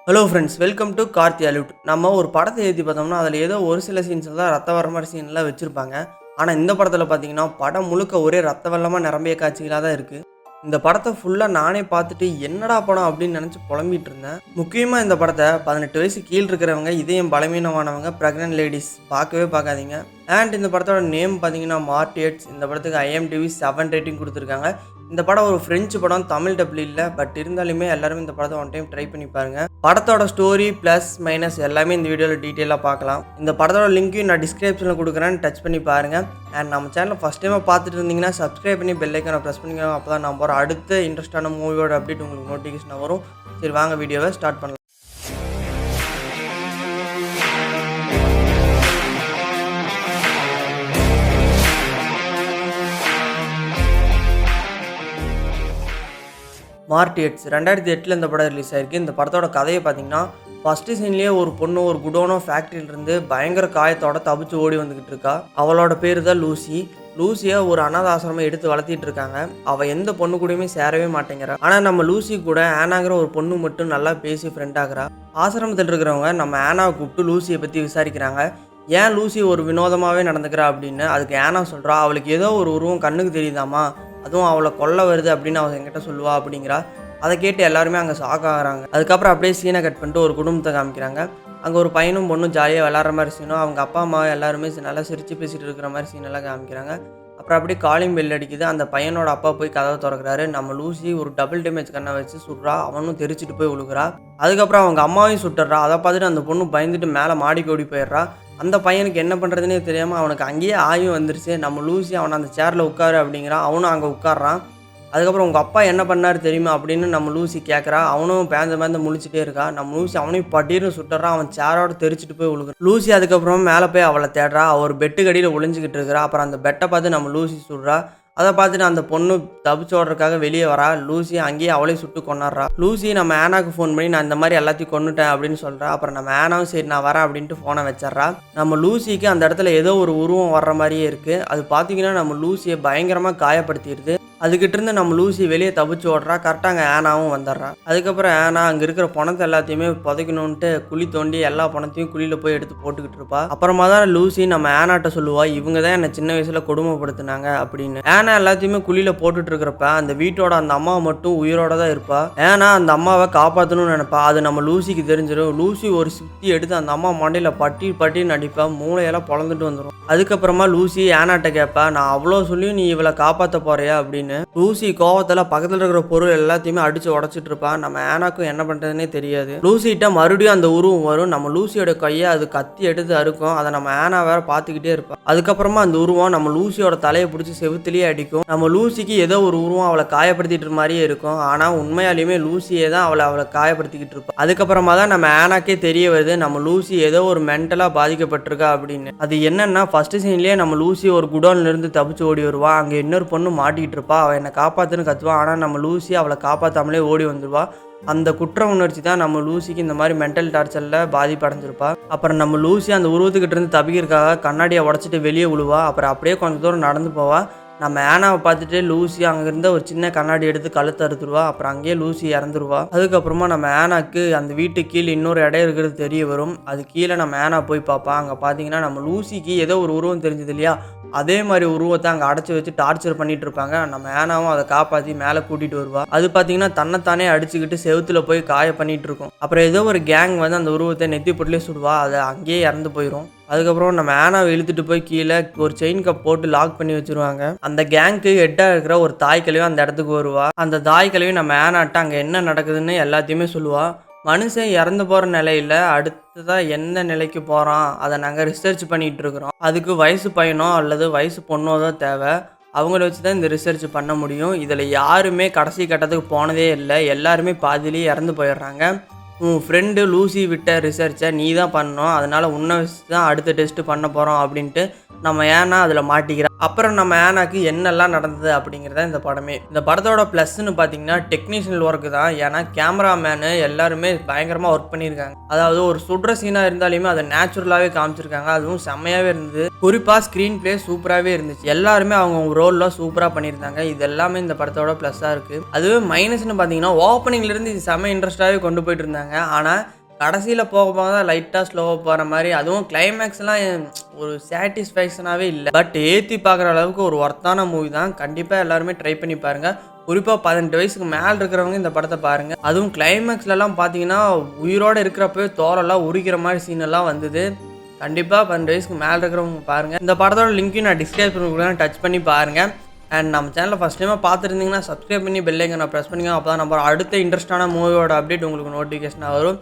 Hello friends, welcome to Karthi அலூட். நம்ம ஒரு படத்தை ஏற்றி பார்த்தோம்னா அதில் ஏதோ ஒரு சில சீன்ஸில் தான் ரத்த வர மாதிரி சீன்லாம் வச்சுருப்பாங்க. ஆனால் இந்த படத்தில் பார்த்தீங்கன்னா படம் முழுக்க ஒரே ரத்த வெள்ளமாக நிரம்பிய காட்சிகளாக தான் இருக்குது. இந்த படத்தை ஃபுல்லாக நானே பார்த்துட்டு என்னடா படம் அப்படின்னு நினச்சி புலம்பிகிட்டு இருந்தேன். முக்கியமாக இந்த படத்தை 18 வயசு கீழ் இருக்கிறவங்க, இதயம் பலவீனமானவங்க, ப்ரெக்னென்ட் லேடிஸ் பார்க்கவே பார்க்காதீங்க. அண்ட் இந்த படத்தோட நேம் பார்த்தீங்கன்னா மார்டியட்ஸ். இந்த படத்துக்கு IMDb 7 ரேட்டிங் கொடுத்துருக்காங்க. இந்த படம் ஒரு ஃப்ரெஞ்சு படம், தமிழ் டப்பில் இல்லை. பட் இருந்தாலுமே எல்லாருமே இந்த படத்தை ஒன் டைம் ட்ரை பண்ணி பாருங்கள். படத்தோட ஸ்டோரி ப்ளஸ் மைனஸ் எல்லாமே இந்த வீடியோவில் டீட்டெயிலாக பார்க்கலாம். இந்த படத்தோட லிங்க்கையும் நான் டிஸ்கிரிப்ஷனில் கொடுக்குறேன், டச் பண்ணி பாருங்கள். அண்ட் நம்ம சேனலை ஃபஸ்ட் டைமாக பார்த்துட்டு இருந்தீங்கன்னா சப்ஸ்கிரைப் பண்ணி பெல் ஐக்கானை ப்ரெஸ் பண்ணிக்கோங்க. அப்போ தான் நான் போகிற அடுத்த இன்ட்ரெஸ்டான மூவியோட அப்டேட் உங்களுக்கு நோட்டிஃபிகேஷன் வரும். சரி, வாங்க வீடியோவை ஸ்டார்ட் பண்ணலாம். மார்டியட்ஸ் 2008 இந்த படம் ரிலீஸ் ஆயிருக்கு. இந்த படத்தோட கதையை பார்த்தீங்கன்னா ஃபஸ்ட்டு சீன்லேயே ஒரு பொண்ணு ஒரு குடோனோ ஃபேக்ட்ரியிலிருந்து பயங்கர காயத்தோட தப்பிச்சு ஓடி வந்துக்கிட்டு இருக்கா. அவளோட பேர் தான் லூசி. லூசியை ஒரு அனாத ஆசிரமம் எடுத்து வளர்த்திட்டு இருக்காங்க. அவள் எந்த பொண்ணு கூடயுமே சேரவே மாட்டேங்கிறா. ஆனால் நம்ம லூசி கூட ஆனாங்கிற ஒரு பொண்ணு மட்டும் நல்லா பேசி ஃப்ரெண்ட் ஆகுறா. ஆசிரமத்தில் இருக்கிறவங்க நம்ம ஆனாவை கூப்பிட்டு லூசியை பற்றி விசாரிக்கிறாங்க. ஏன் லூசி ஒரு வினோதமாகவே நடந்துக்கிறா அப்படின்னு. அதுக்கு ஆனா சொல்கிறா, அவளுக்கு ஏதோ ஒரு உருவம் கண்ணுக்கு தெரியுதாமா, அதுவும் அவளை கொல்ல வருது அப்படின்னு அவள் என்கிட்ட சொல்லுவா அப்படிங்கிறா. அதை கேட்டு எல்லாருமே அங்கே ஷாக் ஆகிறாங்க. அதுக்கப்புறம் அப்படியே சீனை கட் பண்ணிட்டு ஒரு குடும்பத்தை காமிக்கிறாங்க. அங்கே ஒரு பையனும் பொண்ணும் ஜாலியாக விளாட்ற மாதிரி சீனும், அவங்க அப்பா அம்மா எல்லாருமே நல்லா சிரித்து பேசிகிட்டு இருக்கிற மாதிரி சீனெல்லாம் காமிக்கிறாங்க. அப்புறம் அப்படியே காலிங் பெல் அடிக்குது. அந்த பையனோட அப்பா போய் கதவை திறக்கிறாரு. நம்ம லூசி ஒரு டபுள் டேமேஜ் கண்ணை வச்சு சுடுறா. அவனும் தெரிச்சிட்டு போய் விழுகிறா. அதுக்கப்புறம் அவங்க அம்மாவையும் சுட்டுறா. அதை பார்த்துட்டு அந்த பொண்ணு பயந்துட்டு மேலே மாடிக்கு ஓடி போயிடுறா. அந்த பையனுக்கு என்ன பண்ணுறதுனே தெரியாமல் அவனுக்கு அங்கேயே ஆய்வு வந்துருச்சு. நம்ம லூசி அவனை அந்த சேரில் உட்காரு அப்படிங்கிறான். அவனும் அங்கே உட்காடுறான். அதுக்கப்புறம் உங்கள் அப்பா என்ன பண்ணார் தெரியுமா அப்படின்னு நம்ம லூசி கேட்குறா. அவனும் பேந்த முழிச்சிட்டே இருக்கா. நம்ம லூசி அவனையும் பட்டீர்னு சுட்டுறான். அவன் சேரோடு தெரிச்சிட்டு போய் விழுகிறான். லூசி அதுக்கப்புறம் மேலே போய் அவளை தேடுறா. அவர் பெட்டு கடியில் ஒளிஞ்சிக்கிட்டு இருக்கிறா. அப்புறம் அந்த பெட்டை பார்த்து நம்ம லூசி சுடுறா. அதை பார்த்துட்டு அந்த பொண்ணு தப்பிச்சு ஓடுறதுக்காக வெளியே வரா. லூசி அங்கேயே அவளே சுட்டு கொண்டாடுறா. லூசி நம்ம ஆனாக்கு ஃபோன் பண்ணி நான் இந்த மாதிரி எல்லாத்தையும் கொண்டுட்டேன் அப்படின்னு சொல்கிறா. அப்புறம் நம்ம ஆனாவும் சரி நான் வரேன் அப்படின்ட்டு ஃபோனை வச்சிட்றா. நம்ம லூசிக்கு அந்த இடத்துல ஏதோ ஒரு உருவம் வர்ற மாதிரியே இருக்குது. அது பார்த்தீங்கன்னா நம்ம லூசியை பயங்கரமாக காயப்படுத்திடுது. அதுக்கிட்ட இருந்து நம்ம லூசி வெளியே தப்பிச்சு ஓடுறா. கரெக்டாக அங்கே ஆனாவும் வந்துடுறா. அதுக்கப்புறம் ஆனா அங்கே இருக்கிற பணத்தை எல்லாத்தையுமே புதைக்கணுன்ட்டு குழி தோண்டி எல்லா பணத்தையும் குழியில் போய் எடுத்து போட்டுக்கிட்டு இருப்பா. அப்புறமா தான் லூசி நம்ம ஆனாட்ட சொல்லுவா, இவங்க தான் என்னை சின்ன வயசில் கொடுமைப்படுத்தினாங்க அப்படின்னு. ஆனா எல்லாத்தையுமே குழியில் போட்டுட்டு இருக்கிறப்ப அந்த வீட்டோட அந்த அம்மா மட்டும் உயிரோட தான் இருப்பா. ஏன்னா அந்த அம்மாவை காப்பாற்றணும்னு நினைப்பா. அது நம்ம லூசிக்கு தெரிஞ்சிடும். லூசி ஒரு சுத்தி எடுத்து அந்த அம்மா மண்டையில் பட்டி நடிப்பா. மூளையெல்லாம் பொழந்துட்டு வந்துடும். அதுக்கப்புறமா லூசி ஆனாட்ட கேட்பா, நான் அவ்வளோ சொல்லியும் நீ இவளை காப்பாற்ற போறியா அப்படின்னு. லூசி கோவத்தில் பக்கத்தில் இருக்கிற பொருள் எல்லாத்தையுமே அடிச்சு உடச்சிட்டு இருப்பான். நம்ம ஆனாக்கும் என்ன பண்றதுன்னே தெரியாது. லூசிகிட்ட மறுபடியும் அந்த உருவம் வரும். நம்ம லூசியோட கையை அது கத்தி எடுத்து அறுக்கும். அதை நம்ம ஆனா வேற பார்த்துக்கிட்டே இருப்பான். அதுக்கப்புறமா அந்த உருவம் நம்ம லூசியோட தலையை பிடிச்சி செவுத்துலேயே அடிக்கும். நம்ம லூசிக்கு ஏதோ ஒரு உருவம் அவளை காயப்படுத்திட்டு மாதிரியே இருக்கும். ஆனால் உண்மையாலுமே லூசியே தான் அவளை காயப்படுத்திக்கிட்டு இருப்பான். அதுக்கப்புறமா தான் நம்ம ஆனாக்கே தெரிய வருது நம்ம லூசி ஏதோ ஒரு மென்டலாக பாதிக்கப்பட்டிருக்கா அப்படின்னு. அது என்னன்னா ஃபர்ஸ்ட் சீன்லேயே நம்ம லூசி ஒரு குடோன்ல இருந்து தப்பிச்சு ஓடி வருவா. அங்கே இன்னொரு பொண்ணு மாட்டிக்கிட்டு இருப்பா. அவள் என்னை காப்பாற்றுன்னு கத்துவா. ஆனால் நம்ம லூசி அவளை காப்பாற்றாமலே ஓடி வந்துடுவா. அந்த குற்ற உணர்ச்சி தான் நம்ம லூசிக்கு இந்த மாதிரி மென்டல் டார்ச்சரில் பாதிப்படைஞ்சிருப்பா. அப்புறம் நம்ம லூசி அந்த உருவத்துக்கிட்ட இருந்து தப்பிக்கிறதுக்காக கண்ணாடியை உடச்சிட்டு வெளியே விழுவா. அப்புறம் அப்படியே கொஞ்சம் தூரம் நடந்து போவா. நம்ம ஆனாவை பார்த்துட்டு லூசி அங்கேருந்து ஒரு சின்ன கண்ணாடி எடுத்து கழுத்து அறுத்துருவா. அப்புறம் அங்கேயே லூசி இறந்துருவா. அதுக்கப்புறமா நம்ம ஆனாக்கு அந்த வீட்டுக்கு கீழே இன்னொரு இடம் இருக்கிறது தெரிய வரும். அது கீழே நம்ம ஆனா போய் பார்ப்பா. அங்கே பார்த்தீங்கன்னா நம்ம லூசிக்கு ஏதோ ஒரு உருவம் தெரிஞ்சது இல்லையா, அதே மாதிரி உருவத்தை அங்கே அடைச்சி வச்சு டார்ச்சர் பண்ணிட்டு இருப்பாங்க. நம்ம ஆனாவும் அதை காப்பாற்றி மேலே கூட்டிகிட்டு வருவா. அது பார்த்தீங்கன்னா தன்னைத்தானே அடிச்சுக்கிட்டு செவுத்துல போய் காய பண்ணிட்டு இருக்கும். அப்புறம் ஏதோ ஒரு கேங் வந்து அந்த உருவத்தை நெத்தி பொட்டிலே சுடுவா. அதை அங்கேயே இறந்து போயிடும். அதுக்கப்புறம் நம்ம ஆனாவை இழுத்துட்டு போய் கீழே ஒரு செயின் கப் போட்டு லாக் பண்ணி வச்சிருவாங்க. அந்த கேங்க்கு ஹெட்டாக இருக்கிற ஒரு தாய் கிழவி அந்த இடத்துக்கு வருவா. அந்த தாய் கிழவி நம்ம ஆனாட்ட அங்கே என்ன நடக்குதுன்னு எல்லாத்தையுமே சொல்லுவா. மனுஷன் இறந்து போகிற நிலையில் அடுத்ததாக எந்த நிலைக்கு போகிறான் அதை நாங்கள் ரிசர்ச் பண்ணிகிட்டு இருக்கிறோம். அதுக்கு வயசு பையனோ அல்லது வயசு பொண்ணோ தான் தேவை. அவங்கள வச்சு தான் இந்த ரிசர்ச் பண்ண முடியும். இதில் யாருமே கடைசி கட்டத்துக்கு போனதே இல்லை. எல்லாருமே பாதியிலேயே இறந்து போயிடுறாங்க. உன் ஃப்ரெண்டு லூசி விட்ட ரிசர்ச்சை நீ தான் பண்ணணும். அதனால் உன்னை வச்சு தான் அடுத்த டெஸ்ட்டு பண்ண போகிறோம் அப்படின்ட்டு நம்ம ஏன்னா அதில் மாட்டிக்கிறோம். அப்புறம் நம்ம ஆனாக்கு என்னெல்லாம் நடந்தது அப்படிங்கிறத இந்த படமே. இந்த படத்தோட ப்ளஸ்ன்னு பார்த்தீங்கன்னா டெக்னீஷியல் ஒர்க்கு தான். ஏன்னா கேமராமேனு எல்லாருமே பயங்கரமாக ஒர்க் பண்ணியிருக்காங்க. அதாவது ஒரு சுடுற சீனாக இருந்தாலுமே அதை நேச்சுரலாகவே காமிச்சிருக்காங்க. அதுவும் செம்மையாகவே இருந்தது. குறிப்பாக ஸ்க்ரீன் பிளே சூப்பராகவே இருந்துச்சு. எல்லாருமே அவங்க ரோலில் சூப்பராக பண்ணியிருந்தாங்க. இது எல்லாமே இந்த படத்தோட ப்ளஸ்ஸாக இருக்குது. அதுவே மைனஸ்ன்னு பார்த்தீங்கன்னா ஓப்பனிங்லேருந்து இது செம்ம இன்ட்ரெஸ்டாகவே கொண்டு போயிட்டு இருந்தாங்க. காமிச்சிருந்தாங்க. ஆனால் கடைசியில் போக போக தான் லைட்டாக ஸ்லோவாக போகிற மாதிரி, அதுவும் கிளைமேக்ஸ்லாம் ஒரு சாட்டிஸ்ஃபேக்ஷனாகவே இல்லை. பட் ஏற்றி பார்க்குற அளவுக்கு ஒரு ஒர்த்தான மூவி தான். கண்டிப்பாக எல்லாருமே ட்ரை பண்ணி பாருங்கள். குறிப்பாக 18 வயசுக்கு மேலே இருக்கிறவங்க இந்த படத்தை பாருங்கள். அதுவும் கிளைமேக்ஸ்லலாம் பார்த்தீங்கன்னா உயிரோடு இருக்கிறப்பவே தோரெல்லாம் உரிக்கிற மாதிரி சீனெல்லாம் வந்தது. கண்டிப்பாக 12 வயசுக்கு மேலே இருக்கிறவங்க பாருங்கள். இந்த படத்தோட லிங்க்கையும் நான் டிஸ்கிரிப்ஷன் டச் பண்ணி பாருங்கள். அண்ட் நம்ம சேனலில் ஃபஸ்ட் டைமாக பார்த்துருந்தீங்கன்னா சப்ஸ்கிரைப் பண்ணி பெல் ஐக்கானை ப்ரெஸ் பண்ணிங்க. அப்போ தான் நம்ம அடுத்த இன்ட்ரெஸ்டான மூவியோட அப்டேட் உங்களுக்கு நோட்டிஃபிகேஷனாக வரும்.